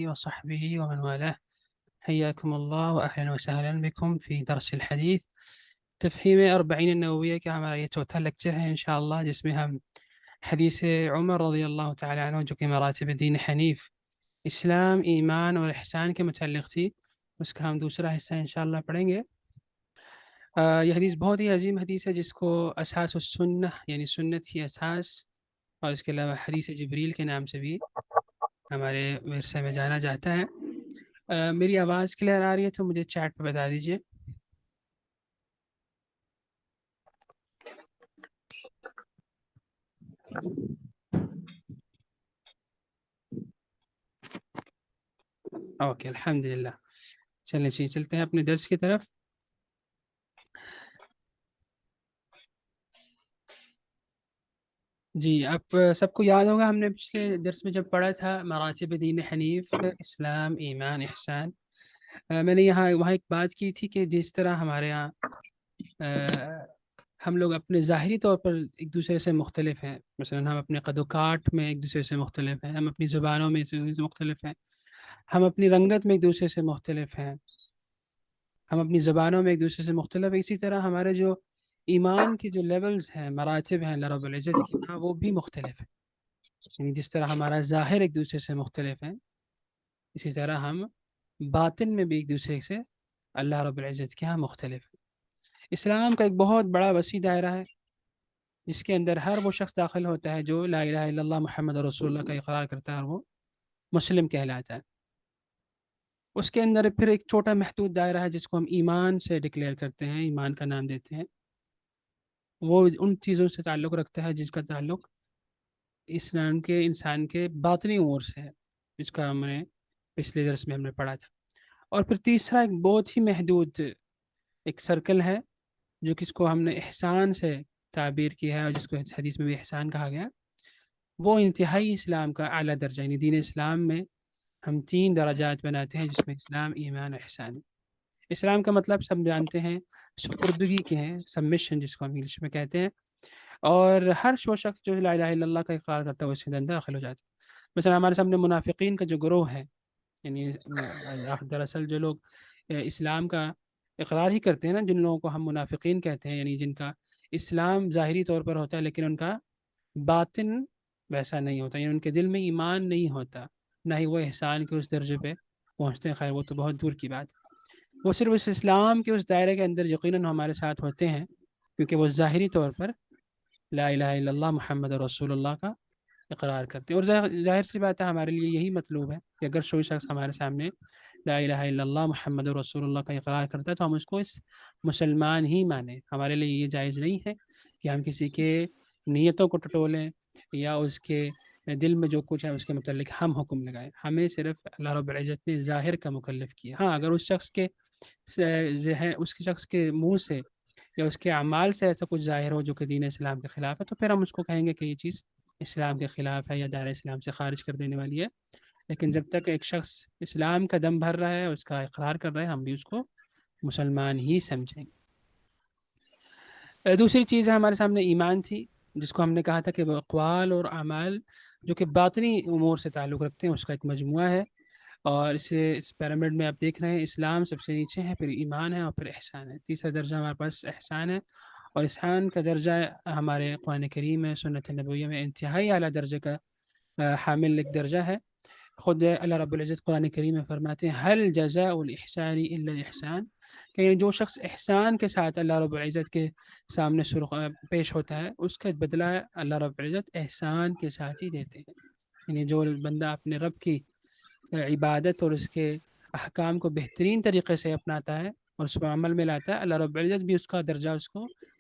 وصحبه ومن والاه. حياكم الله وأهلا وسهلا بكم في درس الحديث تفهيم 40 النووية کا ہمارا یہ چوتھا لیکچر ہے انشاءاللہ، جس میں ہم حدیث عمر رضی اللہ تعالی عنہ جو کہ مراتب دین حنیف اسلام، ایمان اور احسان کے متعلق تھی، اس کا ہم دوسرا حصہ انشاءاللہ پڑھیں گے۔ یہ حدیث بہت ہی عظیم حدیث ہے، جس کو اساس السنہ یعنی سنت کی اساس، اور اس کے علاوہ حدیث جبریل کے نام سے بھی ہمارے ورثے میں جانا جاتا ہے۔ میری آواز کلیئر آ رہی ہے تو مجھے چیٹ پہ بتا دیجیے۔ اوکے، الحمدللہ۔ چلیں چلتے ہیں اپنے درس کی طرف۔ جی، آپ سب کو یاد ہوگا، ہم نے پچھلے درس میں جب پڑھا تھا مراتب دین حنیف، اسلام، ایمان، احسان، میں نے وہاں ایک بات کی تھی کہ جس طرح ہمارے ہاں ہم لوگ اپنے ظاہری طور پر ایک دوسرے سے مختلف ہیں، مثلا ہم اپنے قد و کاٹ میں ایک دوسرے سے مختلف ہیں، ہم اپنی زبانوں میں ایک دوسرے سے مختلف ہیں، ہم اپنی رنگت میں ایک دوسرے سے مختلف ہیں، ہم اپنی زبانوں میں ایک دوسرے سے مختلف ہیں۔ اسی طرح ہمارے جو ایمان کے جو لیولز ہیں، مراتب ہیں اللہ رب العزت کی، وہ بھی مختلف ہیں۔ یعنی جس طرح ہمارا ظاہر ایک دوسرے سے مختلف ہے، اسی طرح ہم باطن میں بھی ایک دوسرے سے اللہ رب العزت کے ہاں مختلف ہیں۔ اسلام کا ایک بہت بڑا وسیع دائرہ ہے، جس کے اندر ہر وہ شخص داخل ہوتا ہے جو لا الہ الا اللہ محمد رسول اللہ کا اقرار کرتا ہے، اور وہ مسلم کہلاتا ہے۔ اس کے اندر پھر ایک چھوٹا محدود دائرہ ہے، جس کو ہم ایمان سے ڈکلیئر کرتے ہیں، ایمان کا نام دیتے ہیں۔ وہ ان چیزوں سے تعلق رکھتا ہے جس کا تعلق اسلام کے انسان کے باطنی امور سے ہے، جس کا ہم نے پچھلے درس میں ہم نے پڑھا تھا۔ اور پھر تیسرا ایک بہت ہی محدود ایک سرکل ہے، جو کس کو ہم نے احسان سے تعبیر کیا ہے، اور جس کو حدیث میں بھی احسان کہا گیا۔ وہ انتہائی اسلام کا اعلیٰ درجہ، یعنی دین اسلام میں ہم 3 درجات بناتے ہیں، جس میں اسلام، ایمان اور احسان ہے۔ اسلام کا مطلب سب جانتے ہیں، سپردگی کے ہیں، سبمیشن جس کو ہم انگلش میں کہتے ہیں، اور ہر وہ شخص جو لا الہ الا اللہ کا اقرار کرتا ہے وہ اس کے اندر داخل ہو جاتا ہے۔ مثلا ہمارے سامنے منافقین کا جو گروہ ہے، یعنی دراصل جو لوگ اسلام کا اقرار ہی کرتے ہیں نا، جن لوگوں کو ہم منافقین کہتے ہیں، یعنی جن کا اسلام ظاہری طور پر ہوتا ہے لیکن ان کا باطن ویسا نہیں ہوتا، یعنی ان کے دل میں ایمان نہیں ہوتا، نہ ہی وہ احسان کے اس درجے پہ پہنچتے ہیں۔ خیر وہ تو بہت دور کی بات ہے، وہ صرف اس اسلام کے اس دائرے کے اندر یقیناً ہمارے ساتھ ہوتے ہیں، کیونکہ وہ ظاہری طور پر لا الہ الا اللہ محمد رسول اللہ کا اقرار کرتے ہیں۔ اور ظاہر سی بات ہے، ہمارے لیے یہی مطلوب ہے کہ اگر کوئی شخص ہمارے سامنے لا الہ الا اللہ محمد رسول اللہ کا اقرار کرتا ہے تو ہم اس کو اس مسلمان ہی مانیں۔ ہمارے لیے یہ جائز نہیں ہے کہ ہم کسی کے نیتوں کو ٹٹولیں یا اس کے دل میں جو کچھ ہے اس کے متعلق ہم حکم لگائیں۔ ہمیں صرف اللہ رب العزت نے ظاہر کا مکلف کیا۔ ہاں، اگر اس شخص کے شخص کے منہ سے یا اس کے اعمال سے ایسا کچھ ظاہر ہو جو کہ دین اسلام کے خلاف ہے، تو پھر ہم اس کو کہیں گے کہ یہ چیز اسلام کے خلاف ہے یا دائرہ اسلام سے خارج کر دینے والی ہے۔ لیکن جب تک ایک شخص اسلام کا دم بھر رہا ہے، اس کا اقرار کر رہا ہے، ہم بھی اس کو مسلمان ہی سمجھیں گے۔ دوسری چیز ہے ہمارے سامنے ایمان تھی، جس کو ہم نے کہا تھا کہ وہ اقوال اور اعمال جو کہ باطنی امور سے تعلق رکھتے ہیں، اس کا ایک مجموعہ ہے۔ اور اس پیرامڈ میں آپ دیکھ رہے ہیں، اسلام سب سے نیچے ہے، پھر ایمان ہے، اور پھر احسان ہے۔ تیسرا درجہ ہمارے پاس احسان ہے، اور احسان کا درجہ ہمارے قرآن کریم میں، سنت نبویہ میں انتہائی اعلیٰ درجے کا حامل ایک درجہ ہے۔ خود اللہ رب العزت قرآن کریم میں فرماتے ہیں حل جزاء الاحسان الا الاحسان، کہ جو شخص احسان کے ساتھ اللہ رب العزت کے سامنے پیش ہوتا ہے، اس کا بدلہ اللہ رب العزت احسان کے ساتھ ہی دیتے ہیں۔ یعنی جو بندہ اپنے رب کی عبادت اور اس کے احکام کو بہترین طریقے سے اپناتا ہے اور اس پر عمل میں لاتا ہے، اللہ رب العزت بھی اس کا درجہ،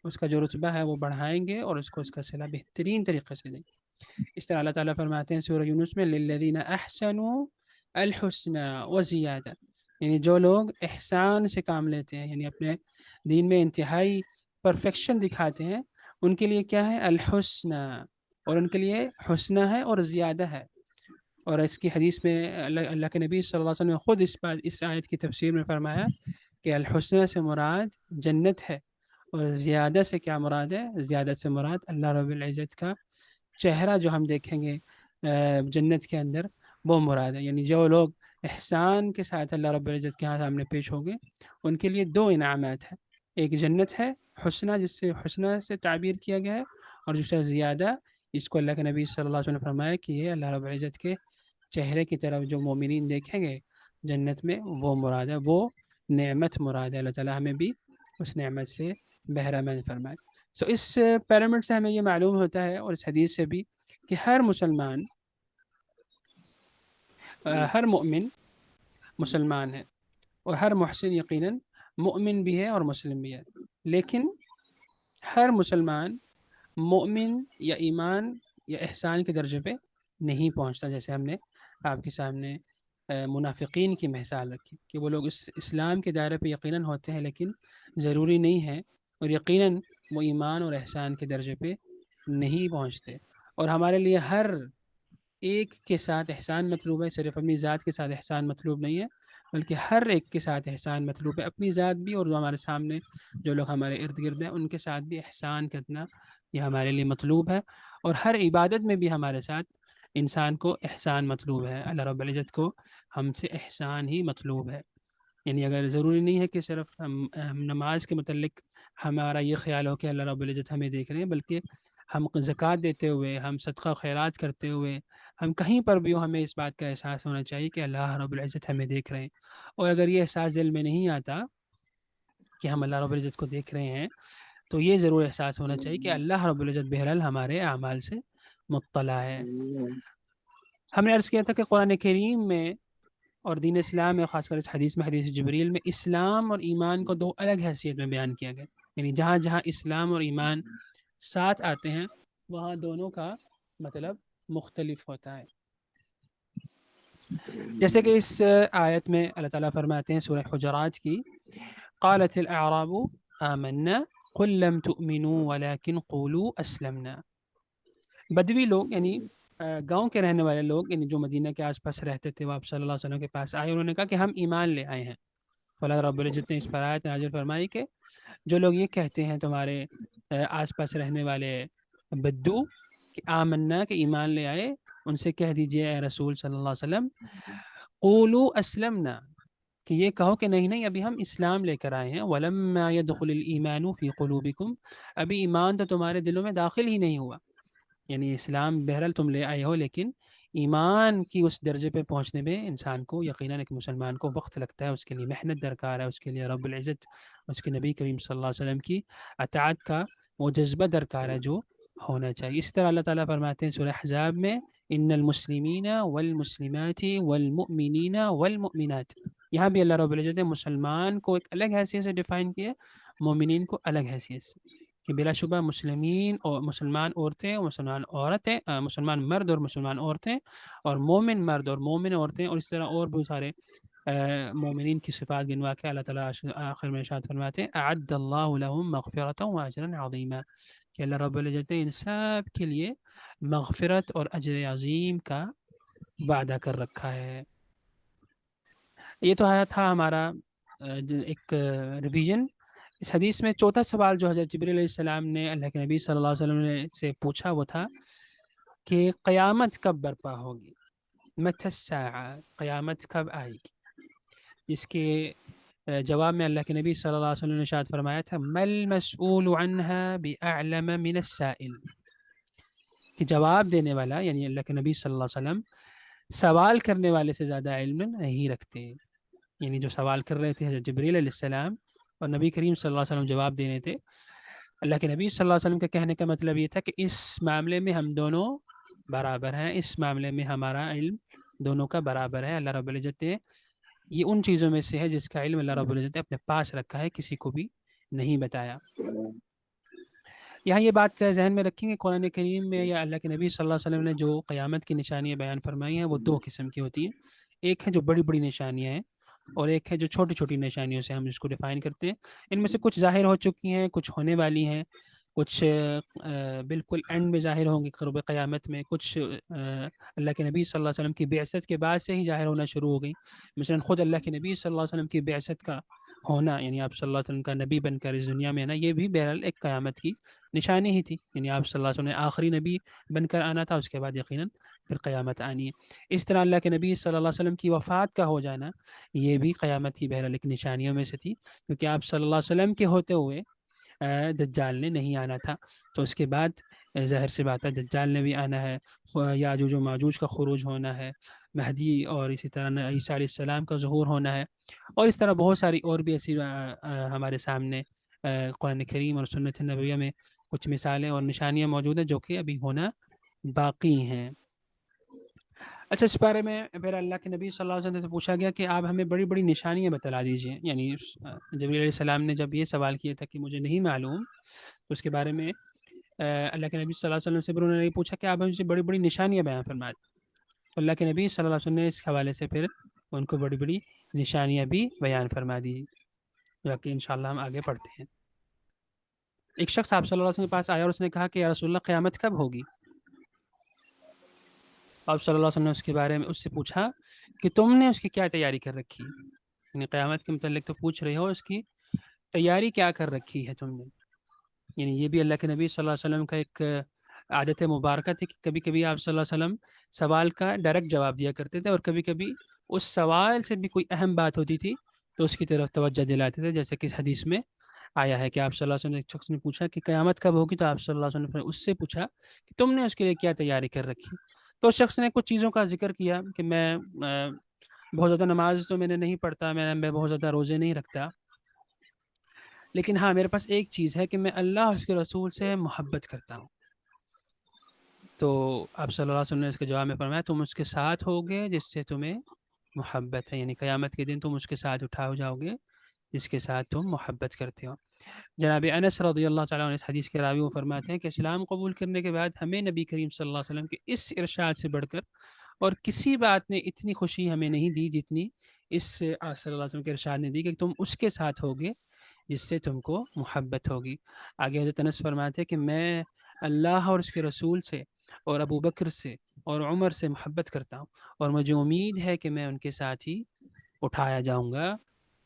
اس کا جو رتبہ ہے وہ بڑھائیں گے، اور اس کو اس کا صلہ بہترین طریقے سے دیں گے۔ اس طرح اللہ تعالیٰ فرماتے ہیں سورہ یونس میں للذین احسنوا الحسنى وزیادہ، یعنی جو لوگ احسان سے کام لیتے ہیں، یعنی اپنے دین میں انتہائی پرفیکشن دکھاتے ہیں، ان کے لیے کیا ہے؟ الحسنى، اور ان کے لیے حسنہ ہے اور زیادہ ہے۔ اور اس کی حدیث میں اللہ کے نبی صلی اللہ علیہ وسلم نے خود اس آیت کی تفسیر میں فرمایا کہ الحسنہ سے مراد جنت ہے، اور زیادہ سے کیا مراد ہے؟ زیادہ سے مراد اللہ رب العزت کا چہرہ جو ہم دیکھیں گے جنت کے اندر، وہ مراد ہے۔ یعنی جو لوگ احسان کے ساتھ اللہ رب العزت کے ہاں سامنے پیش ہوں گے، ان کے لیے دو انعامات ہیں، ایک جنت ہے حسنہ، جس سے حسنہ سے تعبیر کیا گیا ہے، اور دوسرا زیادہ، اس کو اللہ کے نبی صلی اللہ علیہ وسلم نے فرمایا کہ یہ اللہ رب العزت کے چہرے کی طرف جو مومنین دیکھیں گے جنت میں، وہ مراد ہے، وہ نعمت مراد ہے۔ اللہ تعالیٰ ہمیں بھی اس نعمت سے بہرہ مند فرمائے۔ سو اس پیرامڈ سے ہمیں یہ معلوم ہوتا ہے، اور اس حدیث سے بھی، کہ ہر مسلمان، ہر مؤمن مسلمان ہے، اور ہر محسن یقیناً مؤمن بھی ہے اور مسلم بھی ہے، لیکن ہر مسلمان مومن یا ایمان یا احسان کے درجے پہ نہیں پہنچتا، جیسے ہم نے آپ کے سامنے منافقین کی مثال رکھی کہ وہ لوگ اس اسلام کے دائرے پہ یقیناً ہوتے ہیں، لیکن ضروری نہیں ہے، اور یقیناً وہ ایمان اور احسان کے درجے پہ نہیں پہنچتے۔ اور ہمارے لیے ہر ایک کے ساتھ احسان مطلوب ہے، صرف اپنی ذات کے ساتھ احسان مطلوب نہیں ہے، بلکہ ہر ایک کے ساتھ احسان مطلوب ہے، اپنی ذات بھی، اور جو ہمارے سامنے جو لوگ ہمارے ارد گرد ہیں ان کے ساتھ بھی احسان کرنا یہ ہمارے لیے مطلوب ہے۔ اور ہر عبادت میں بھی ہمارے ساتھ انسان کو احسان مطلوب ہے، اللہ رب العزت کو ہم سے احسان ہی مطلوب ہے۔ یعنی اگر ضروری نہیں ہے کہ صرف ہم نماز کے متعلق ہمارا یہ خیال ہو کہ اللہ رب العزت ہمیں دیکھ رہے ہیں، بلکہ ہم زکوٰۃ دیتے ہوئے، ہم صدقہ و خیرات کرتے ہوئے، ہم کہیں پر بھی ہو، ہمیں اس بات کا احساس ہونا چاہیے کہ اللہ رب العزت ہمیں دیکھ رہے ہیں۔ اور اگر یہ احساس دل میں نہیں آتا کہ ہم اللہ رب العزت کو دیکھ رہے ہیں، تو یہ ضرور احساس ہونا چاہیے کہ اللہ رب العزت بہرحال ہمارے اعمال سے مطلع ہے۔ ہم نے عرض کیا تھا کہ قرآن کریم میں اور دین اسلام میں، خاص کر اس حدیث میں، حدیث جبریل میں، اسلام اور ایمان کو دو الگ حیثیت میں بیان کیا گیا، یعنی جہاں جہاں اسلام اور ایمان ساتھ آتے ہیں وہاں دونوں کا مطلب مختلف ہوتا ہے۔ جیسے کہ اس آیت میں اللہ تعالیٰ فرماتے ہیں سورہ حجرات کی، قالت الاعراب آمنا قل لم تؤمنوا ولكن قولوا اسلمنا۔ بدوی لوگ، یعنی گاؤں کے رہنے والے لوگ، یعنی جو مدینہ کے آس پاس رہتے تھے، وہ آپ صلی اللہ علیہ وسلم کے پاس آئے، انہوں نے کہا کہ ہم ایمان لے آئے ہیں۔ اللہ رب العزت نے اس پر آیت نازل فرمائی کہ جو لوگ یہ کہتے ہیں تمہارے آس پاس رہنے والے بدو کہ آمنا، کہ ایمان لے آئے، ان سے کہہ دیجئے اے رسول صلی اللہ علیہ وسلم، قولوا اسلمنا، کہ یہ کہو کہ نہیں نہیں، ابھی ہم اسلام لے کر آئے ہیں، ولما يدخل الايمان في قلوبكم، ابھی ایمان تو تمہارے دلوں میں داخل ہی نہیں ہوا۔ یعنی اسلام بہرحال تم لے آئے ہو، لیکن ایمان کی اس درجے پہ پہنچنے میں انسان کو، یقیناً ایک مسلمان کو وقت لگتا ہے، اس کے لیے محنت درکار ہے، اس کے لیے رب العزت، اس کے نبی کریم صلی اللہ علیہ وسلم کی اطاعت کا وہ جذبہ درکار ہے جو ہونا چاہیے۔ اس طرح اللہ تعالیٰ فرماتے ہیں سورہ احزاب میں، ان المسلمین والمسلمات والمؤمنین والمؤمنات، یہاں بھی اللہ رب العزت نے مسلمان کو ایک الگ حیثیت سے ڈیفائن کیا، مومنین کو الگ حیثیت سے، کہ بلا شبہ مسلمین اور مسلمان عورتیں اور مسلمان عورتیں، مسلمان مرد اور مسلمان عورتیں، اور مومن مرد اور مومن عورتیں، اور اس طرح اور بہت سارے مومنین کی صفات گنوا کے اللہ تعالیٰ آخر میں ارشاد فرماتے ہیں، اعد اللہ لهم مغفرۃ واجرا عظیما، کہ اللہ رب العزت نے ان سب کے لیے مغفرت اور اجر عظیم کا وعدہ کر رکھا ہے۔ یہ تو آیا تھا ہمارا ایک ریویژن۔ اس حدیث میں چوتھا سوال جو حضرت جبریل علیہ السلام نے اللہ کے نبی صلی اللہ علیہ وسلم نے سے پوچھا وہ تھا کہ قیامت کب برپا ہوگی، متی الساعہ، قیامت کب آئے گی، جس کے جواب میں اللہ کے نبی صلی اللہ علیہ وسلم نے ارشاد فرمایا تھا، ما المسؤول عنها بأعلم من السائل، کہ جواب دینے والا، یعنی اللہ کے نبی صلی اللہ علیہ وسلم، سوال کرنے والے سے زیادہ علم نہیں رکھتے۔ یعنی جو سوال کر رہے تھے حضرت جبریل علیہ السلام، اور نبی کریم صلی اللہ علیہ وسلم جواب دے رہے تھے، اللہ کے نبی صلی اللہ علیہ وسلم کے کہنے کا مطلب یہ تھا کہ اس معاملے میں ہم دونوں برابر ہیں، اس معاملے میں ہمارا علم دونوں کا برابر ہے۔ اللہ رب العزت نے یہ ان چیزوں میں سے ہے جس کا علم اللہ رب العزت نے اپنے پاس رکھا ہے، کسی کو بھی نہیں بتایا۔ یہاں یہ بات ذہن میں رکھیں کہ قرآن کریم میں یا اللہ کے نبی صلی اللہ علیہ وسلم نے جو قیامت کی نشانیاں بیان فرمائی ہیں وہ دو قسم کی ہوتی ہیں، ایک ہے جو بڑی بڑی نشانیاں ہیں، اور ایک ہے جو چھوٹی چھوٹی نشانیوں سے ہم اس کو ڈیفائن کرتے ہیں۔ ان میں سے کچھ ظاہر ہو چکی ہیں، کچھ ہونے والی ہیں، کچھ بالکل اینڈ میں ظاہر ہوں گی قرب قیامت میں، کچھ اللہ کے نبی صلی اللہ علیہ وسلم کی بعثت کے بعد سے ہی ظاہر ہونا شروع ہو گئی۔ مثلا خود اللہ کے نبی صلی اللہ علیہ وسلم کی بعثت کا ہونا، یعنی آپ صلی اللہ علیہ وسلم کا نبی بن کر اس دنیا میں آنا، یہ بھی بہرحال ایک قیامت کی نشانی ہی تھی. یعنی آپ صلی اللہ علیہ وسلم نے آخری نبی بن کر آنا تھا، اس کے بعد یقیناً پھر قیامت آنی ہے. اس طرح اللہ کے نبی صلی اللہ علیہ وسلم کی وفات کا ہو جانا، یہ بھی قیامت کی بہرحال ایک نشانیوں میں سے تھی، کیونکہ آپ صلی اللہ علیہ وسلم کے ہوتے ہوئے دجال نے نہیں آنا تھا. تو اس کے بعد ظاہر سی بات ہے دجال نے بھی آنا ہے، یاجوج و ماجوج کا خروج ہونا ہے، مہدی اور اسی طرح عیسیٰ علیہ السلام کا ظہور ہونا ہے، اور اس طرح بہت ساری اور بھی ایسی ہمارے سامنے قرآن کریم اور سنت نبویہ میں کچھ مثالیں اور نشانیاں موجود ہیں جو کہ ابھی ہونا باقی ہیں. اچھا، اس بارے میں پھر اللہ کے نبی صلی اللہ علیہ وسلم سے پوچھا گیا کہ آپ ہمیں بڑی بڑی نشانیاں بتلا دیجئے. یعنی جبریل علیہ السلام نے جب یہ سوال کیا تھا کہ مجھے نہیں معلوم، تو اس کے بارے میں اللہ کے نبی صلی اللہ علیہ وسلم سے پھر انہوں نے یہ پوچھا کہ آپ ہم سے بڑی بڑی نشانیاں بیان فرمائیں. تو اللہ کے نبی صلی اللہ علیہ وسلم نے اس حوالے سے پھر ان کو بڑی بڑی نشانیاں بھی بیان فرما دی، جو کہ انشاءاللہ ہم آگے پڑھتے ہیں. ایک شخص آپ صلی اللہ علیہ وسلم کے پاس آیا اور اس نے کہا کہ یا رسول اللہ قیامت کب ہوگی؟ آپ صلی اللہ علیہ وسلم نے اس کے بارے میں اس سے پوچھا کہ تم نے اس کی کیا تیاری کر رکھی ہے؟ یعنی قیامت کے متعلق تو پوچھ رہے ہو، اس کی تیاری کیا کر رکھی ہے تم نے؟ یعنی یہ بھی اللہ کے نبی صلی اللہ علیہ وسلم کا ایک عادت مبارکہ تھی کہ کبھی کبھی آپ صلی اللہ علیہ وسلم سوال کا ڈائریکٹ جواب دیا کرتے تھے، اور کبھی کبھی اس سوال سے بھی کوئی اہم بات ہوتی تھی تو اس کی طرف توجہ دلاتے تھے، جیسے کہ اس حدیث میں آیا ہے کہ آپ صلی اللہ علیہ وسلم ایک شخص نے پوچھا کہ قیامت کب ہوگی، تو آپ صلی اللہ علیہ وسلم نے اس سے پوچھا کہ تم نے اس کے لیے کیا تیاری کر رکھی. تو اس شخص نے کچھ چیزوں کا ذکر کیا کہ میں بہت زیادہ نماز تو میں نے نہیں پڑھتا، میں بہت زیادہ روزے نہیں رکھتا، لیکن ہاں میرے پاس ایک چیز ہے کہ میں اللہ اور اس کے رسول سے محبت کرتا ہوں. تو آپ صلی اللہ علیہ وسلم نے اس کے جواب میں فرمایا تم اس کے ساتھ ہوگے جس سے تمہیں محبت ہے، یعنی قیامت کے دن تم اس کے ساتھ اٹھا ہو جاؤ گے جس کے ساتھ تم محبت کرتے ہو. جناب انس رضی اللہ تعالیٰ عنہ اس حدیث کے راوی وہ فرماتے ہیں کہ اسلام قبول کرنے کے بعد ہمیں نبی کریم صلی اللہ علیہ وسلم کے اس ارشاد سے بڑھ کر اور کسی بات نے اتنی خوشی ہمیں نہیں دی جتنی اس صلی اللہ علیہ وسلم کے ارشاد نے دی کہ تم اس کے ساتھ ہوگے جس سے تم کو محبت ہوگی. آگے حضرت انس فرماتے ہیں کہ میں اللہ اور اس کے رسول سے اور ابو بکر سے اور عمر سے محبت کرتا ہوں، اور مجھے امید ہے کہ میں ان کے ساتھ ہی اٹھایا جاؤں گا.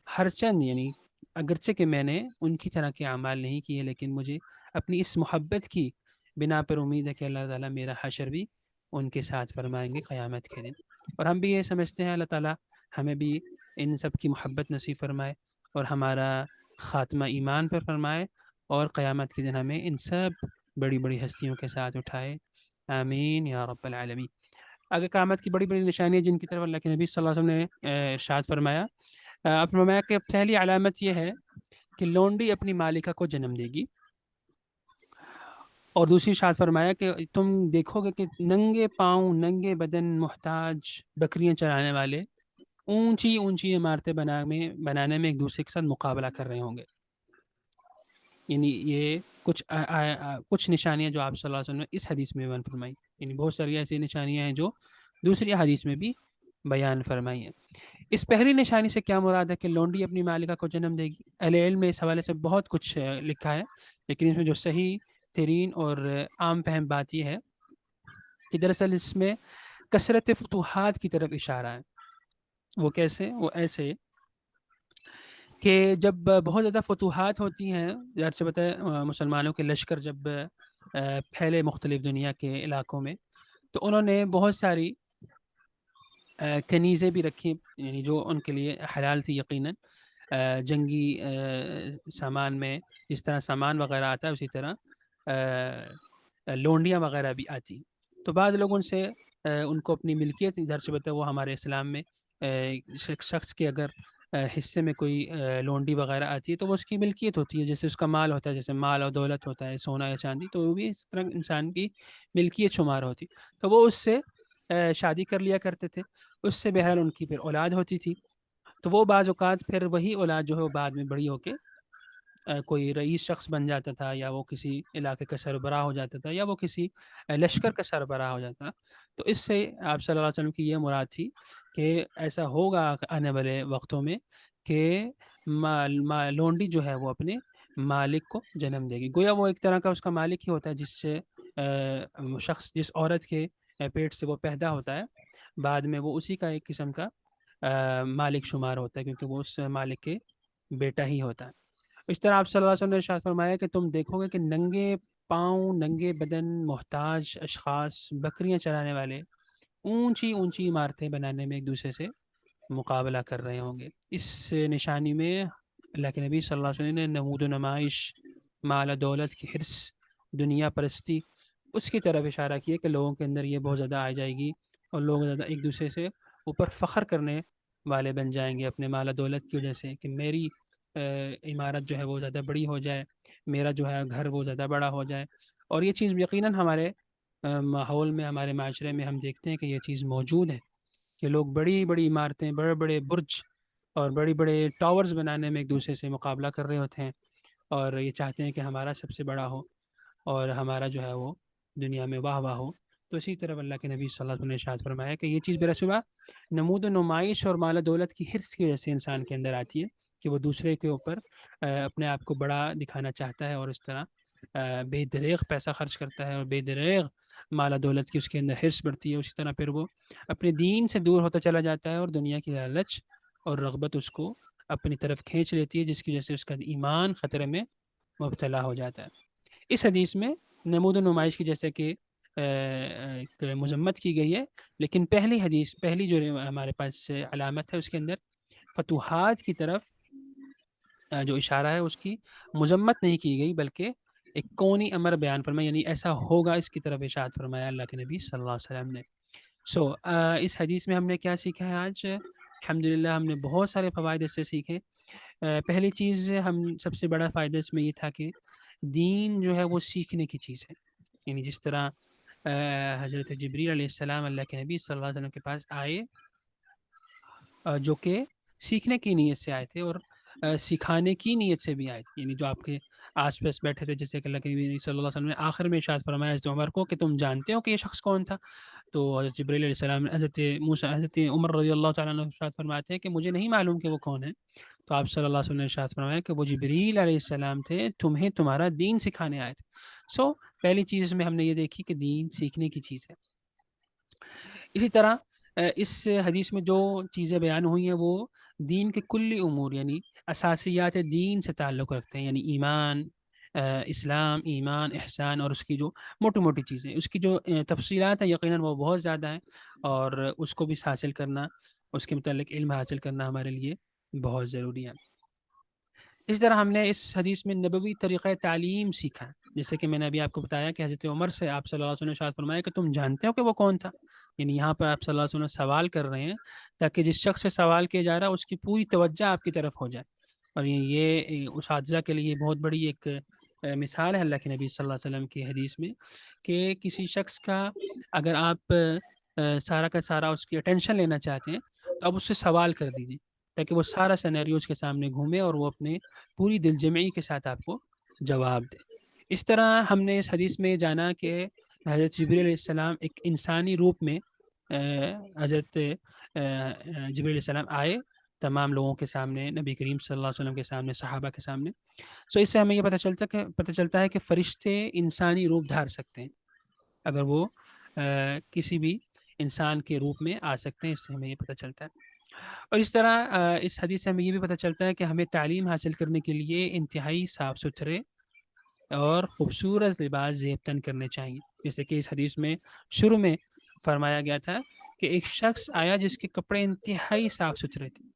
ہر چند یعنی اگرچہ کہ میں نے ان کی طرح کے اعمال نہیں کیے، لیکن مجھے اپنی اس محبت کی بنا پر امید ہے کہ اللہ تعالیٰ میرا حشر بھی ان کے ساتھ فرمائیں گے قیامت کے دن. اور ہم بھی یہ سمجھتے ہیں اللہ تعالیٰ ہمیں بھی ان سب کی محبت نصیب فرمائے اور ہمارا خاتمہ ایمان پر فرمائے، اور قیامت کے دن ہمیں ان سب بڑی بڑی ہستیوں کے ساتھ اٹھائے. آمین یا رب العالمین. اگر قیامت کی بڑی بڑی نشانیاں جن کی طرف اللہ کے نبی صلی اللہ علیہ وسلم نے ارشاد فرمایا، آپ فرمایا کہ پہلی علامت یہ ہے کہ لونڈی اپنی مالکہ کو جنم دے گی، اور دوسری ارشاد فرمایا کہ تم دیکھو گے کہ ننگے پاؤں ننگے بدن محتاج بکریاں چرانے والے اونچی اونچی عمارتیں بنانے میں ایک دوسرے کے ساتھ مقابلہ کر رہے ہوں گے. یعنی یہ کچھ نشانیاں جو آپ صلی اللہ علیہ وسلم نے اس حدیث میں بیان فرمائی، یعنی بہت ساری ایسی نشانیاں ہیں جو دوسری حدیث میں بھی بیان فرمائی ہیں. اس پہلی نشانی سے کیا مراد ہے کہ لونڈی اپنی مالکہ کو جنم دے گی؟ اہل علم میں اس حوالے سے بہت کچھ لکھا ہے، لیکن اس میں جو صحیح ترین اور عام فہم بات یہ ہے کہ دراصل اس میں کثرت فتوحات کی طرف اشارہ ہے. وہ کیسے؟ وہ ایسے کہ جب بہت زیادہ فتوحات ہوتی ہیں، ظاہر سے بتائے مسلمانوں کے لشکر جب پھیلے مختلف دنیا کے علاقوں میں، تو انہوں نے بہت ساری کنیزیں بھی رکھی، یعنی جو ان کے لیے حلال تھی یقیناً. جنگی سامان میں جس طرح سامان وغیرہ آتا ہے اسی طرح لونڈیاں وغیرہ بھی آتی. تو بعض لوگ ان سے ان کو اپنی ملکیت ادھر سے بتائے، وہ ہمارے اسلام میں شخص کے اگر حصے میں کوئی لونڈی وغیرہ آتی ہے تو وہ اس کی ملکیت ہوتی ہے، جیسے اس کا مال ہوتا ہے، جیسے مال اور دولت ہوتا ہے، سونا یا چاندی، تو وہ بھی اس طرح انسان کی ملکیت شمار ہوتی. تو وہ اس سے شادی کر لیا کرتے تھے، اس سے بہرحال ان کی پھر اولاد ہوتی تھی. تو وہ بعض اوقات پھر وہی اولاد جو ہے وہ بعد میں بڑی ہو کے کوئی رئیس شخص بن جاتا تھا، یا وہ کسی علاقے کا سربراہ ہو جاتا تھا، یا وہ کسی لشکر کا سربراہ ہو جاتا. تو اس سے آپ صلی اللہ علیہ وسلم کی یہ مراد تھی کہ ایسا ہوگا آنے والے وقتوں میں کہ لونڈی جو ہے وہ اپنے مالک کو جنم دے گی. گویا وہ ایک طرح کا اس کا مالک ہی ہوتا ہے، جس سے شخص جس عورت کے پیٹ سے وہ پیدا ہوتا ہے، بعد میں وہ اسی کا ایک قسم کا مالک شمار ہوتا ہے، کیونکہ وہ اس مالک کے بیٹا ہی ہوتا ہے۔ اس طرح آپ صلی اللہ علیہ وسلم نے ارشاد فرمایا کہ تم دیکھو گے کہ ننگے پاؤں، ننگے بدن، محتاج اشخاص، بکریاں چرانے والے اونچی اونچی عمارتیں بنانے میں ایک دوسرے سے مقابلہ کر رہے ہوں گے۔ اس نشانی میں اللہ کے نبی صلی اللہ علیہ وسلم نے نمود و نمائش، مال و دولت کی حرص، دنیا پرستی، اس کی طرف اشارہ کیا کہ لوگوں کے اندر یہ بہت زیادہ آ جائے گی اور لوگ زیادہ ایک دوسرے سے اوپر فخر کرنے والے بن جائیں گے اپنے مال و دولت کی وجہ سے، کہ میری عمارت جو ہے وہ زیادہ بڑی ہو جائے، میرا جو ہے گھر وہ زیادہ بڑا ہو جائے۔ اور یہ چیز یقیناً ہمارے ماحول میں، ہمارے معاشرے میں ہم دیکھتے ہیں کہ یہ چیز موجود ہے، کہ لوگ بڑی بڑی عمارتیں، بڑے بڑے برج اور بڑی بڑے ٹاورز بنانے میں ایک دوسرے سے مقابلہ کر رہے ہوتے ہیں، اور یہ چاہتے ہیں کہ ہمارا سب سے بڑا ہو اور ہمارا جو ہے وہ دنیا میں واہ واہ ہو۔ تو اسی طرح اللہ کے نبی صلی اللہ علیہ وسلم نے ارشاد فرمایا کہ یہ چیز بلا شبہ نمود و نمائش اور مال و دولت کی حرص کی وجہ سے انسان کے اندر آتی ہے، کہ وہ دوسرے کے اوپر اپنے آپ کو بڑا دکھانا چاہتا ہے، اور اس طرح بے دریغ پیسہ خرچ کرتا ہے اور بے دریغ مال و دولت کی اس کے اندر حرص بڑھتی ہے۔ اسی طرح پھر وہ اپنے دین سے دور ہوتا چلا جاتا ہے اور دنیا کی لالچ اور رغبت اس کو اپنی طرف کھینچ لیتی ہے، جس کی وجہ سے اس کا ایمان خطرے میں مبتلا ہو جاتا ہے۔ اس حدیث میں نمود و نمائش کی جیسے کہ مذمت کی گئی ہے، لیکن پہلی جو ہمارے پاس علامت ہے اس کے اندر فتوحات کی طرف جو اشارہ ہے اس کی مذمت نہیں کی گئی، بلکہ ایک کونی امر بیان فرمایا، یعنی ایسا ہوگا اس کی طرف اشارہ فرمایا اللہ کے نبی صلی اللہ علیہ وسلم نے۔ اس حدیث میں ہم نے کیا سیکھا ہے آج؟ الحمدللہ ہم نے بہت سارے فوائد اس سے سیکھے۔ پہلی چیز ہم سب سے بڑا فائدہ اس میں یہ تھا کہ دین جو ہے وہ سیکھنے کی چیز ہے، یعنی جس طرح حضرت جبریل علیہ السلام اللہ کے نبی صلی اللہ علیہ وسلم کے پاس آئے، جو کہ سیکھنے کی نیت سے آئے تھے اور سکھانے کی نیت سے بھی آئے تھے، یعنی جو آپ کے آس پاس بیٹھے تھے، جیسے کہ اللہ کے نبی صلی اللہ علیہ وسلم نے آخر میں ارشاد فرمایا حضرت عمر کو کہ تم جانتے ہو کہ یہ شخص کون تھا؟ تو حضرت جبریل علیہ السلام حضرت عمر رضی اللہ تعالیٰ عنہ ارشاد فرماتے ہیں کہ مجھے نہیں معلوم کہ وہ کون ہے۔ تو آپ صلی اللہ علیہ وسلم نے ارشاد فرمایا کہ وہ جبریل علیہ السلام تھے، تمہیں تمہارا دین سکھانے آئے تھے۔ پہلی چیز میں ہم نے یہ دیکھی کہ دین سیکھنے کی چیز ہے۔ اسی طرح اس حدیث میں جو چیزیں بیان ہوئی ہیں وہ دین کے کلی امور، یعنی اساسیات دین سے تعلق رکھتے ہیں، یعنی ایمان، اسلام، ایمان، احسان، اور اس کی جو موٹی موٹی چیزیں، اس کی جو تفصیلات ہیں یقیناً وہ بہت زیادہ ہیں، اور اس کو بھی حاصل کرنا، اس کے متعلق علم حاصل کرنا ہمارے لیے بہت ضروری ہے۔ اس طرح ہم نے اس حدیث میں نبوی طریقہ تعلیم سیکھا، جیسے کہ میں نے ابھی آپ کو بتایا کہ حضرت عمر سے آپ صلی اللہ علیہ وسلم نے ارشاد فرمایا کہ تم جانتے ہو کہ وہ کون تھا، یعنی یہاں پر آپ صلی اللہ علیہ وسلم سوال کر رہے ہیں تاکہ جس شخص سے سوال کیا جا رہا ہے اس کی پوری توجہ آپ کی طرف ہو جائے، اور یہ اس حادثہ کے لیے بہت بڑی ایک مثال ہے اللہ کے نبی صلی اللہ علیہ وسلم کی حدیث میں، کہ کسی شخص کا اگر آپ سارا کا سارا اس کی اٹینشن لینا چاہتے ہیں تو آپ اس سے سوال کر دیجیے تاکہ وہ سارا سینیریو اس کے سامنے گھومے اور وہ اپنے پوری دل جمعی کے ساتھ آپ کو جواب دے۔ اس طرح ہم نے اس حدیث میں جانا کہ حضرت جبریل علیہ السلام ایک انسانی روپ میں حضرت جبریل علیہ السلام آئے تمام لوگوں کے سامنے، نبی کریم صلی اللہ علیہ وسلم کے سامنے، صحابہ کے سامنے۔ اس سے ہمیں یہ پتہ چلتا ہے کہ فرشتے انسانی روپ دھار سکتے ہیں، اگر وہ کسی بھی انسان کے روپ میں آ سکتے ہیں، اس سے ہمیں یہ پتہ چلتا ہے۔ اور اس طرح اس حدیث سے ہمیں یہ بھی پتہ چلتا ہے کہ ہمیں تعلیم حاصل کرنے کے لیے انتہائی صاف ستھرے اور خوبصورت لباس زیب تن کرنے چاہیے، جیسے کہ اس حدیث میں شروع میں فرمایا گیا تھا کہ ایک شخص آیا جس کے کپڑے انتہائی صاف ستھرے تھے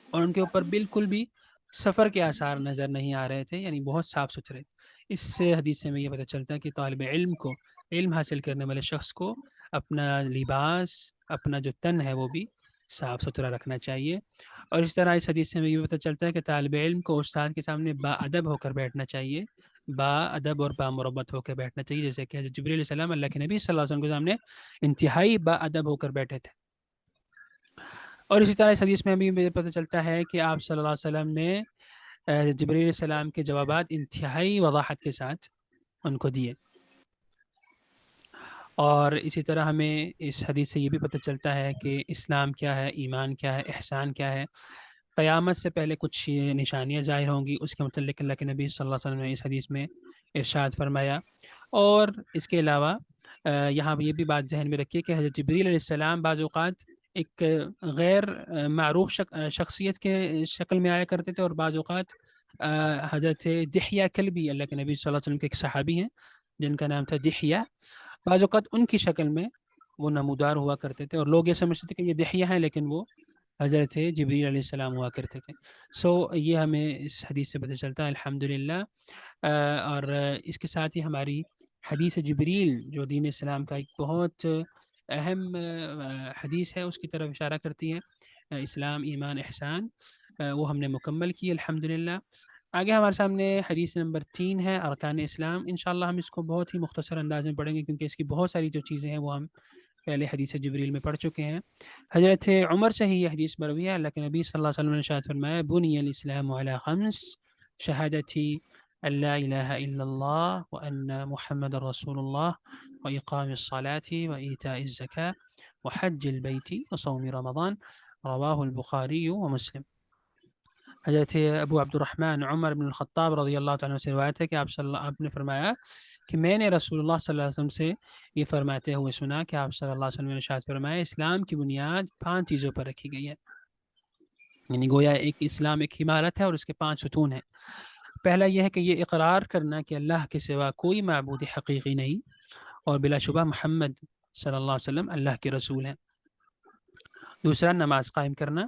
اور ان کے اوپر بالکل بھی سفر کے آثار نظر نہیں آ رہے تھے، یعنی بہت صاف ستھرے۔ اس سے حدیث سے ہمیں یہ پتہ چلتا ہے کہ طالب علم کو، علم حاصل کرنے والے شخص کو اپنا لباس، اپنا جو تن ہے وہ بھی صاف ستھرا رکھنا چاہیے۔ اور اس طرح اس حدیث سے ہمیں یہ پتہ چلتا ہے کہ طالب علم کو استاد کے سامنے با ادب ہو کر بیٹھنا چاہیے، با ادب اور با مربت ہو کر بیٹھنا چاہیے، جیسے کہ حضرت جبریل علیہ السلام اللہ کے نبی صلی اللہ علیہ وسلم کے سامنے انتہائی با ادب ہو کر بیٹھے تھے۔ اور اسی طرح اس حدیث میں ہمیں پتہ چلتا ہے کہ آپ صلی اللہ علیہ وسلم نے جبریل علیہ السلام کے جوابات انتہائی وضاحت کے ساتھ ان کو دیے۔ اور اسی طرح ہمیں اس حدیث سے یہ بھی پتہ چلتا ہے کہ اسلام کیا ہے، ایمان کیا ہے، احسان کیا ہے۔ قیامت سے پہلے کچھ نشانیاں ظاہر ہوں گی، اس کے متعلق اللہ کے نبی صلی اللہ علیہ وسلم نے اس حدیث میں ارشاد فرمایا۔ اور اس کے علاوہ یہاں یہ بھی بات ذہن میں رکھیے کہ حضرت جبریل علیہ السلام بعض اوقات ایک غیر معروف شخصیت کے شکل میں آیا کرتے تھے، اور بعض اوقات حضرت دحیہ کلبی، اللہ کے نبی صلی اللہ علیہ وسلم کے ایک صحابی ہیں جن کا نام تھا دحیہ، بعض اوقات ان کی شکل میں وہ نمودار ہوا کرتے تھے، اور لوگ یہ سمجھتے تھے کہ یہ دحیہ ہیں، لیکن وہ حضرت جبریل علیہ السلام ہوا کرتے تھے. یہ ہمیں اس حدیث سے پتہ چلتا ہے الحمدللہ. اور اس کے ساتھ ہی ہماری حدیث جبریل جو دین اسلام کا ایک بہت اہم حدیث ہے، اس کی طرف اشارہ کرتی ہے، اسلام ایمان احسان، وہ ہم نے مکمل کی الحمدللہ. آگے ہمارے سامنے حدیث نمبر 3 ہے، ارکان اسلام. انشاءاللہ ہم اس کو بہت ہی مختصر انداز میں پڑھیں گے، کیونکہ اس کی بہت ساری جو چیزیں ہیں وہ ہم پہلے حدیث جبریل میں پڑھ چکے ہیں. حضرت عمر سے ہی یہ حدیث مروی ہے، اللہ کے نبی صلی اللہ علیہ وسلم نے ارشاد فرمایا بنی الاسلام علی خمس شہادتی لا الہ الا اللہ وان محمد رسول اللہ واقام الصلاة وایتاء الزکاة وحج البیت وصوم رمضان، رواہ البخاری ومسلم. حضرت ابو عبد الرحمن عمر بن الخطاب رضی اللہ تعالیٰ سے روایت ہے کہ آپ نے فرمایا کہ میں نے رسول اللہ صلی اللہ علیہ وسلم سے یہ فرماتے ہوئے سنا کہ آپ صلی اللہ علیہ وسلم نے ارشاد فرمایا اسلام کی بنیاد 5 چیزوں پر رکھی گئی ہے. یعنی گویا ایک اسلام ایک عمارت ہے اور اس کے 5 ستون ہیں. پہلا یہ ہے کہ یہ اقرار کرنا کہ اللہ کے سوا کوئی معبود حقیقی نہیں، اور بلا شبہ محمد صلی اللہ علیہ وسلم اللہ کے رسول ہیں. دوسرا نماز قائم کرنا،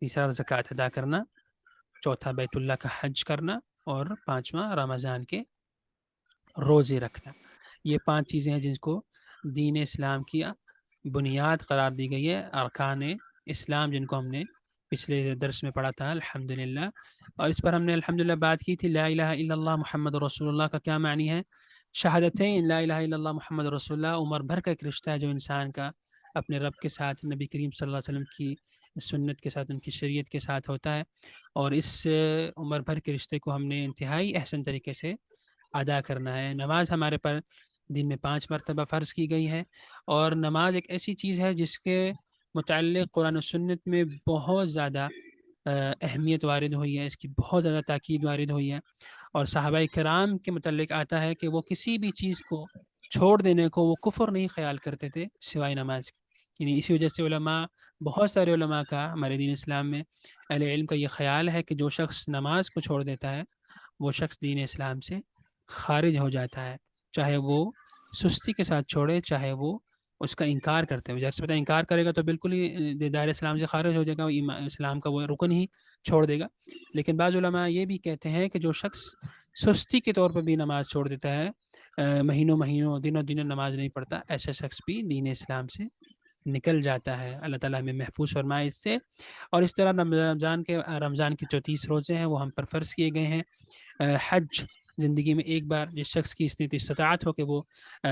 تیسرا زکوٰۃ ادا کرنا، چوتھا بیت اللہ کا حج کرنا، اور 5واں رمضان کے روزے رکھنا. یہ 5 چیزیں ہیں جن کو دین اسلام کی بنیاد قرار دی گئی ہے، ارکان اسلام جن کو ہم نے پچھلے درس میں پڑھا تھا الحمدللہ. اور اس پر ہم نے الحمدللہ بات کی تھی لا الہ الا اللہ محمد رسول اللہ کا کیا معنی ہے. شہادتین لا الہ الا اللہ محمد رسول اللہ عمر بھر کا ایک رشتہ ہے جو انسان کا اپنے رب کے ساتھ، نبی کریم صلی اللہ علیہ وسلم کی سنت کے ساتھ، ان کی شریعت کے ساتھ ہوتا ہے. اور اس عمر بھر کے رشتے کو ہم نے انتہائی احسن طریقے سے ادا کرنا ہے. نماز ہمارے پر دن میں 5 مرتبہ فرض کی گئی ہے، اور نماز ایک ایسی چیز ہے جس کے متعلق قرآن و سنت میں بہت زیادہ اہمیت وارد ہوئی ہے، اس کی بہت زیادہ تاکید وارد ہوئی ہے. اور صحابہ کرام کے متعلق آتا ہے کہ وہ کسی بھی چیز کو چھوڑ دینے کو وہ کفر نہیں خیال کرتے تھے سوائے نماز کی. یعنی اسی وجہ سے علماء، بہت سارے علماء کا ہمارے دین اسلام میں اہل علم کا یہ خیال ہے کہ جو شخص نماز کو چھوڑ دیتا ہے وہ شخص دین اسلام سے خارج ہو جاتا ہے، چاہے وہ سستی کے ساتھ چھوڑے، چاہے وہ اس کا انکار کرتے ہوئے. جیسے پتہ انکار کرے گا تو بالکل ہی دائرہ اسلام سے خارج ہو جائے گا، اسلام کا وہ رکن ہی چھوڑ دے گا. لیکن بعض علماء یہ بھی کہتے ہیں کہ جو شخص سستی کے طور پر بھی نماز چھوڑ دیتا ہے، مہینوں دنوں نماز نہیں پڑھتا، ایسا شخص بھی دین اسلام سے نکل جاتا ہے. اللہ تعالیٰ ہمیں محفوظ فرمائے اس سے. اور اس طرح رمضان کے جو 30 روزے ہیں وہ ہم پر فرض کیے گئے ہیں. حج زندگی میں ایک بار جس شخص کی استطاعت ہو کہ وہ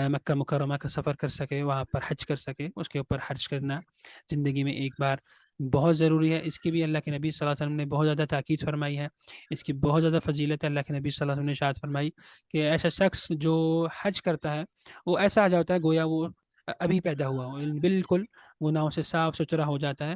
مکہ مکرمہ کا سفر کر سکے، وہاں پر حج کر سکے، اس کے اوپر حج کرنا زندگی میں ایک بار بہت ضروری ہے. اس کی بھی اللہ کے نبی صلی اللہ علیہ وسلم نے بہت زیادہ تاکید فرمائی ہے، اس کی بہت زیادہ فضیلت ہے. اللہ کے نبی صلی اللہ علیہ وسلم نے ارشاد فرمائی کہ ایسا شخص جو حج کرتا ہے وہ ایسا آ جاتا ہے گویا وہ ابھی پیدا ہوا ہو، بالکل گناہوں سے صاف ستھرا ہو جاتا ہے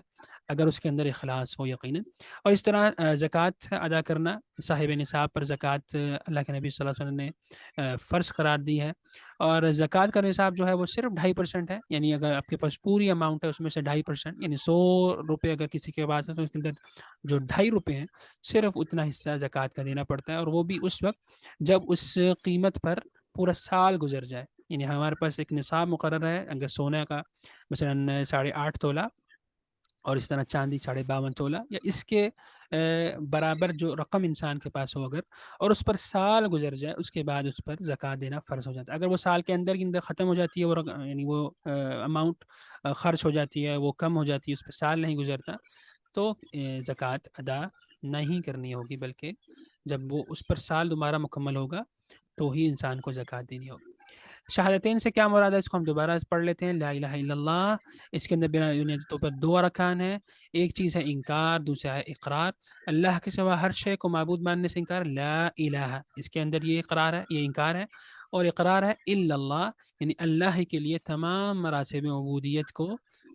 اگر اس کے اندر اخلاص ہو یقیناً. اور اس طرح زکوٰۃ ادا کرنا، صاحب نصاب پر زکوٰۃ اللہ کے نبی صلی اللہ علیہ وسلم نے فرض قرار دی ہے. اور زکوٰۃ کا نصاب جو ہے وہ صرف 2.5% ہے، یعنی اگر آپ کے پاس پوری اماؤنٹ ہے اس میں سے 2.5%، یعنی 100 روپے اگر کسی کے پاس ہے تو اس کے اندر جو 2.5 روپے ہیں صرف اتنا حصہ زکوٰۃ کا دینا پڑتا ہے، اور وہ بھی اس وقت جب اس قیمت پر پورا سال گزر جائے. یعنی ہمارے پاس ایک نصاب مقرر ہے، اگر سونے کا مثلاً 8.5 تولہ، اور اس طرح چاندی 52.5 تولہ، یا اس کے برابر جو رقم انسان کے پاس ہو اگر، اور اس پر سال گزر جائے، اس کے بعد اس پر زکوٰۃ دینا فرض ہو جاتا ہے. اگر وہ سال کے اندر ختم ہو جاتی ہے، یعنی وہ اماؤنٹ خرچ ہو جاتی ہے، وہ کم ہو جاتی ہے، اس پر سال نہیں گزرتا، تو زکوٰۃ ادا نہیں کرنی ہوگی، بلکہ جب وہ اس پر سال دوبارہ مکمل ہوگا تو ہی انسان کو زکوٰۃ دینی ہوگی. شہادتین سے کیا مراد ہے، اس کو ہم دوبارہ پڑھ لیتے ہیں. لا الہ الا اللہ، اس کے اندر بنیادی طور پر 2 ارکان ہیں. ایک چیز ہے انکار، دوسرا ہے اقرار. اللہ کے سوا ہر شے کو معبود ماننے سے انکار، لا الہ، اس کے اندر یہ اقرار ہے، یہ انکار ہے. اور اقرار ہے الا اللہ، یعنی اللہ کے لیے تمام مراتب عبودیت کو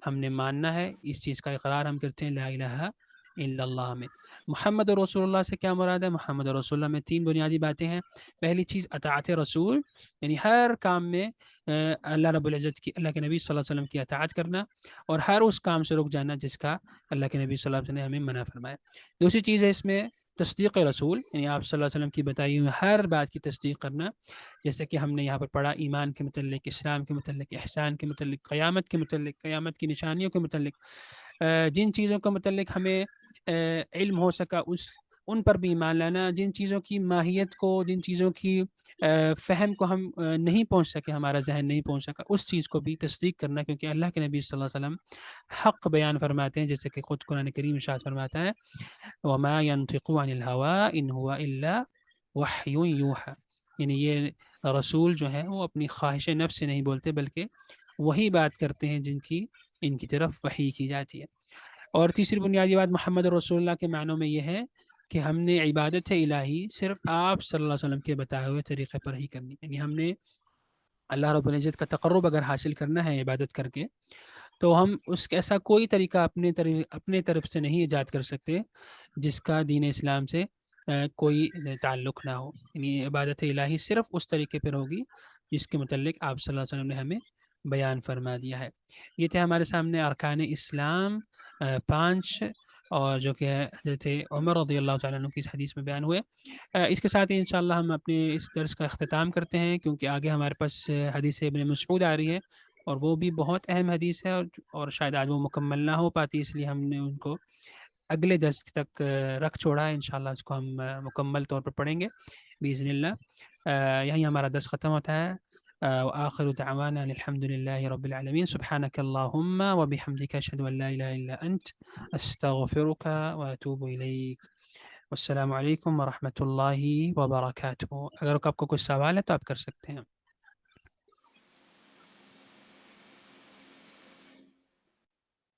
ہم نے ماننا ہے. اس چیز کا اقرار ہم کرتے ہیں لا الہ الا اللہ میں۔ محمد رسول اللہ سے کیا مراد ہے؟ محمد رسول اللہ میں تین بنیادی باتیں ہیں۔ پہلی چیز اطاعت رسول، یعنی ہر کام میں اللہ رب العزت کی، اللہ کے نبی صلی اللہ علیہ وسلم کی اطاعت کرنا، اور ہر اس کام سے رک جانا جس کا اللہ کے نبی صلی اللہ علیہ وسلم نے ہمیں منع فرمایا۔ دوسری چیز ہے اس میں تصدیق رسول، یعنی آپ صلی اللہ علیہ وسلم کی بتائی ہوئی ہر بات کی تصدیق کرنا، جیسے کہ ہم نے یہاں پر پڑھا ایمان کے متعلق، اسلام کے متعلق، احسان کے متعلق، قیامت کے متعلق، قیامت کی نشانیوں کے متعلق، جن چیزوں کے متعلق ہمیں علم ہو سکا ان پر بھی ایمان لانا، جن چیزوں کی ماہیت کو، جن چیزوں کی فہم کو ہم نہیں پہنچ سکے، ہمارا ذہن نہیں پہنچ سکا، اس چیز کو بھی تصدیق کرنا، کیونکہ اللہ کے نبی صلی اللہ علیہ وسلم حق بیان فرماتے ہیں، جیسے کہ خود قرآن کریم ارشاد فرماتا ہے وَمَا يَنطِقُ عَنِ الْهَوَىٰ إِنْ هُوَ إِلَّا وَحْيٌ يُوحَىٰ، یعنی یہ رسول جو ہے وہ اپنی خواہش نفس سے نہیں بولتے، بلکہ وہی بات کرتے ہیں جن کی ان کی طرف وحی کی جاتی ہے۔ اور تیسری بنیادی بات محمد رسول اللہ کے معنوں میں یہ ہے کہ ہم نے عبادت الہی صرف آپ صلی اللہ علیہ وسلم کے بتائے ہوئے طریقے پر ہی کرنی، یعنی ہم نے اللہ رب العزت کا تقرب اگر حاصل کرنا ہے عبادت کر کے، تو ہم اس کا ایسا کوئی طریقہ اپنے طرف سے نہیں ایجاد کر سکتے جس کا دین اسلام سے کوئی تعلق نہ ہو، یعنی عبادت الہی صرف اس طریقے پر ہوگی جس کے متعلق آپ صلی اللہ علیہ وسلم نے ہمیں بیان فرما دیا ہے۔ یہ تھے ہمارے سامنے ارکان اسلام 5، اور جو کہ حضرت عمر رضی اللہ تعالیٰ عنہ کی اس حدیث میں بیان ہوئے۔ اس کے ساتھ ہی انشاءاللہ ہم اپنے اس درس کا اختتام کرتے ہیں، کیونکہ آگے ہمارے پاس حدیث ابن مسعود آ رہی ہے، اور وہ بھی بہت اہم حدیث ہے، اور شاید آج وہ مکمل نہ ہو پاتی، اس لیے ہم نے ان کو اگلے درس تک رکھ چھوڑا ہے۔ انشاءاللہ اس کو ہم مکمل طور پر پڑھیں گے باذن اللہ۔ یہیں ہمارا درس ختم ہوتا ہے۔ وآخر دعوانا الحمد لله رب العالمين، سبحانك اللهم وبحمدك أشهد أن لا إله إلا أنت، أستغفرك وأتوب إليك۔ والسلام علیکم ورحمۃ اللہ وبرکاتہ۔ اگر آپ کو کوئی سوال ہے تو آپ کر سکتے ہیں۔